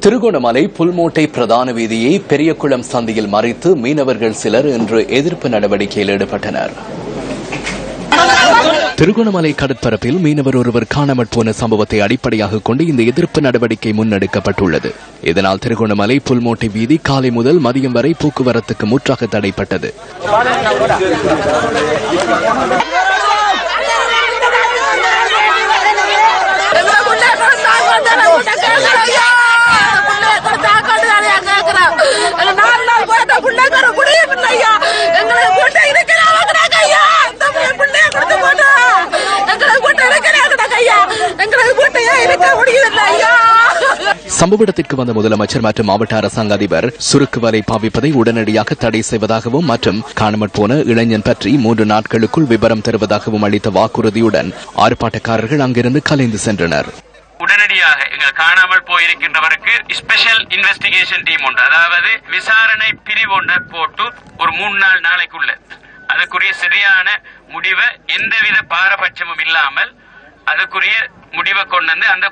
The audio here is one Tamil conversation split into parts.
திருகோணமலை புல்மோட்டை பிரதான வீதியை பெரியகுளம் சந்தையில் மறைத்து மீனவர்கள் சிலர் இன்று எதிர்ப்பு நடவடிக்கையில் ஈடுபட்டனர். திருகோணமலை கடற்பரப்பில் மீனவர் ஒருவர் காணாமற் போன சம்பவத்தை அடிப்படையாக கொண்டு இந்த எதிர்ப்பு நடவடிக்கை முன்னெடுக்கப்பட்டுள்ளது. இதனால் திருகோணமலை புல்மோட்டை வீதி காலை முதல் மதியம் வரை போக்குவரத்துக்கு முற்றாக தடைப்பட்டது. சம்பவ இடத்திற்கு வந்த முதலமைச்சர் மற்றும் மாவட்ட அரசாங்க அதிபர் சுருக்கு வலை பாவிப்பதை உடனடியாக தடை செய்வதாகவும் மற்றும் காணாமற் போன இளைஞன் பற்றி 3 நாட்களுக்குள் விவரம் தருவதாகவும் அளித்த வாக்குறுதியுடன் ஆர்ப்பாட்டக்காரர்கள் அங்கிருந்து கலைந்து சென்றனர். உடனடியாக எங்கள் காணாமல் போயிருக்கின்றவருக்கு ஸ்பெஷல் இன்வெஸ்டிகேஷன் டீம் உண்டு, அதாவது விசாரணை பிரிவு ஒன்று போட்டு ஒரு 3-4 நாளைக்குள்ள அதுக்குரிய சரியான முடிவை எந்தவித பாரபட்சமும் இல்லாமல் அதுக்குரிய முடிவை கொண்டு வந்து அந்த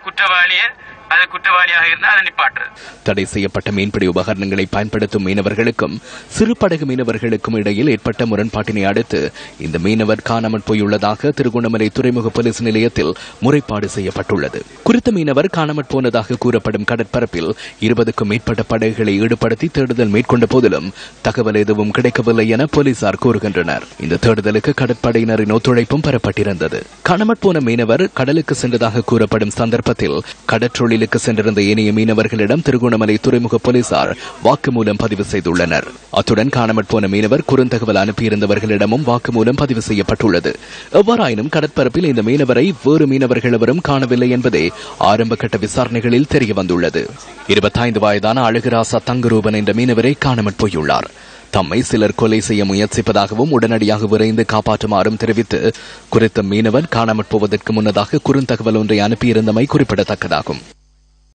குற்றவாளியாக இருந்தால் அதை நிப்பாட்டுறது. தடை செய்யப்பட்ட மீன்பிடி உபகரணங்களை பயன்படுத்தும் மீனவர்களுக்கும் சிறு படகு மீனவர்களுக்கும் இடையில் ஏற்பட்ட முரண்பாட்டினை அடுத்து இந்த மீனவர் காணாமற் போயுள்ளதாக திருகோணமலை துறைமுக போலீஸ் நிலையத்தில் முறைப்பாடு செய்யப்பட்டுள்ளது. குறித்த மீனவர் காணாமற் போனதாக கூறப்படும் கடற்பரப்பில் 20க்கும் மேற்பட்ட படகுகளை ஈடுபடுத்தி தேடுதல் மேற்கொண்ட போதிலும் தகவல் எதுவும் கிடைக்கவில்லை என போலீசார் கூறுகின்றனர். இந்த தேடுதலுக்கு கடற்படையினரின் ஒத்துழைப்பும் பெறப்பட்டிருந்தது. காணாமற் போன மீனவர் கடலுக்கு சென்றதாக கூறப்படும் சந்தர்ப்பத்தில் கடற்றொழிலுக்கு சென்றிருந்த ஏனைய மீனவர்களிடம் திருகோணமலை துறைமுக போலீசார் வாக்குமூலம் பதிவு செய்துள்ளனர். அத்துடன் காணாமற் போன மீனவர் குறுந்தகவல் அனுப்பியிருந்தவர்களிடமும் வாக்குமூலம் பதிவு செய்யப்பட்டுள்ளது. எவ்வாறாயினும் கடற்பரப்பில் இந்த மீனவரை வேறு மீனவர்கள் எவரும் காணவில்லை என்பதே ஆரம்ப கட்ட விசாரணைகளில் தெரியவந்துள்ளது. 25 வயதான அழகுராசா தங்கரூபன் என்ற மீனவரை காணாமற் போயுள்ளார். தம்மை சிலர் கொலை செய்ய முயற்சிப்பதாகவும் உடனடியாக விரைந்து காப்பாற்றுமாறும் தெரிவித்து குறித்த மீனவர் காணாமற் போவதற்கு முன்னதாக குறுந்தகவல் ஒன்றை அனுப்பியிருந்தமை குறிப்பிடத்தக்கதாகும்.